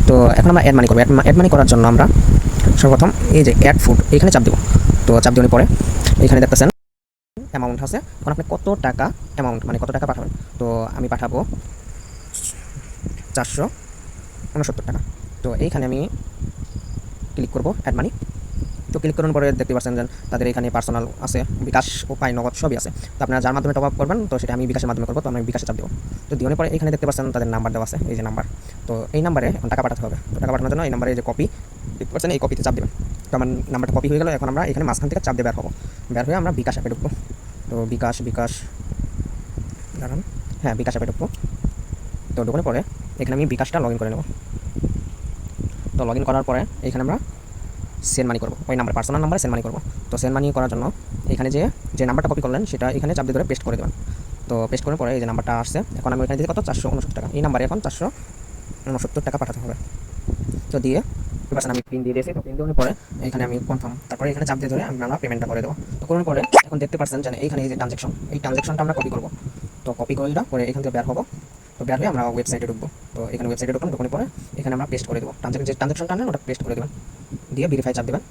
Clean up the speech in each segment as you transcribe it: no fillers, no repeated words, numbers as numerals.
তো এখন আমরা অ্যাড মানি করবো। অ্যাড মানি করার জন্য আমরা সর্বপ্রথম এই যে অ্যাড ফুড এখানে চাপ দেবো। তো চাপ দেওয়ার পরে এখানে দেখতেছেন অ্যামাউন্ট আছে। এখন আপনি কত টাকা অ্যামাউন্ট মানে কত টাকা পাঠাবেন। তো আমি পাঠাবো 469 টাকা। তো এইখানে আমি ক্লিক করবো অ্যাড মানি। তো ক্লিক করার পরে দেখতে পাচ্ছেন যে তাদের এখানে পার্সোনাল আছে, বিকাশ ও পাই নগদ সবই আছে। তো আপনারা যার মাধ্যমে টপ আপ করবেন, তো সেটা আমি বিকাশের মাধ্যমে করবো। তো আমি বিকাশে চাপ দেবো। তো দেওয়ার পরে এখানে দেখতে পাচ্ছেন তাদের নাম্বার দেওয়া আছে, এই যে নাম্বার। তো এই নাম্বারে এখন টাকা পাঠাতে হবে। তো টাকা পাঠানোর জন্য এই নাম্বারে যে কপি দেখতে পাচ্ছেন, এই কপিতে চাপ দেবেন। তো আমার নাম্বারটা কপি হয়ে গেল। এখন আমরা এখানে মাঝখান থেকে চাপ দিয়ে বের হবো। বের হয়ে আমরা বিকাশ অ্যাপে ঢুকবো। তো বিকাশ দাঁড়ান, হ্যাঁ বিকাশ অ্যাপে ঢুকবো। তো ঢুকানোর পরে এখানে আমি বিকাশটা লগ ইন করে নেব। তো লগ ইন করার পরে এখানে আমরা সেন্ড মানি করবো, ওই নাম্বার পার্সোনাল নাম্বারে সেন্ড মানি করবো। তো সেন্ড মানি করার জন্য এখানে যে নাম্বারটা কপি করলেন সেটা এখানে চাপ দিয়ে ধরে পেস্ট করে দেবেন। তো পেস্ট করার পরে এই যে নাম্বারটা আসছে, এখন আমি এখানে দিতে কত 469 টাকা, এই নাম্বারে এখন 469 টাকা পাঠাতে হবে। তো দিয়ে পার্সেন্ট আমি পিন দিয়ে দিয়েছি। তো পিন দেওয়ার পরে এখানে আমি কনফার্ম, তারপরে এখানে চাপ দিয়ে ধরে আমরা পেমেন্টটা করে দেবো। তো করার পরে এখন দেখতে পাচ্ছেন যে এইখানে এই যে ট্রানজ্যাকশন, এই ট্রানজ্যাকশনটা আমরা কপি করবো। তো কপি করে এখান থেকে বের হবো। তো বের হয়ে আমরা ওয়েবসাইটে ঢুকবো। তো এখানে ওয়েবসাইটে ঢুকানোর পরে এখানে আমরা পেস্ট করে দেবো, যে ট্রানজ্যাকশনটা আনেন ওটা পেস্ট করে দেবেন, দিয়ে ভেরিফাই চাপ দেবেন।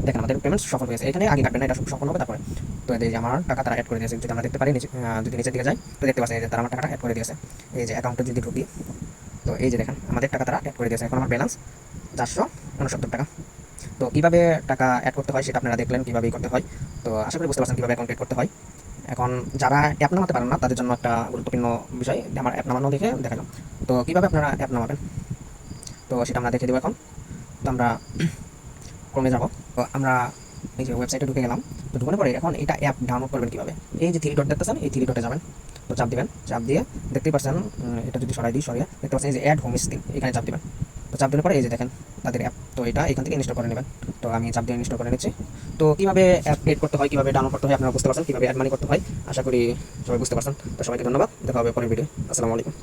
দেখেন আমাদের পেমেন্ট সফল হয়েছে। এখানে আগে কাটবেন না, এটা সফল হবে তারপরে। তো এই যে আমার টাকা তারা অ্যাড করে দিয়েছে, যদি আমরা দেখতে পারি যদি নিচের দিকে যাই তো দেখতে পাচ্ছেন এই যে তারা আমার টাকাটা অ্যাড করে দিয়েছে। এই যে অ্যাকাউন্টে যদি ঢুকি, তো এই যে দেখেন আমাদের টাকা তারা অ্যাড করে দিয়েছে। এখন আমার ব্যালেন্স 469 টাকা। তো কীভাবে টাকা অ্যাড করতে হয় সেটা আপনারা দেখলেন, কীভাবে করতে হয়। তো আশা করি বুঝতে পারছেন কীভাবে অ্যাকাউন্ট অ্যাড করতে হয়। এখন যারা অ্যাপ নামাতে পারেন না তাদের জন্য একটা গুরুত্বপূর্ণ বিষয়, আমার অ্যাপ নামানো দেখে দেখালাম। তো কীভাবে আপনারা অ্যাপ নামাবেন তো সেটা আমরা দেখে দেবো এখন। তো আমরা ক্রমে যাব। তো আমরা এই যে ওয়েবসাইটে ঢুকে গেলাম। তো ঢুকানোর পরে এখন এটা অ্যাপ ডাউনলোড করবেন কীভাবে, এই যে 3 ডট দেখতেছেন, এই 3 ডটে যাবেন। তো চাপ দিবেন, চাপ দিয়ে দেখতেই পাচ্ছেন এটা যদি সরিয়ে দেখতে পাচ্ছেন এই যে অ্যাড হোম স্ক্রিন, এখানে চাপ দিবেন। তো চাপ দেওয়ার পরে এই যে দেখেন তাদের অ্যাপ, তো এটা এখান থেকে ইনস্টল করে নেবেন। তো আমি চাপ দিয়ে ইনস্টল করে নিচ্ছি। তো কীভাবে অ্যাপ ক্রিয়েট করতে হয়, কীভাবে ডাউনলোড করতে হয় আপনারা বুঝতে পারছেন, কীভাবে অ্যাড মানি করতে হয় আশা করি সবাই বুঝতে পারছেন। তো সবাইকে ধন্যবাদ, দেখা হবে পরের ভিডিও। আসসালামু আলাইকুম।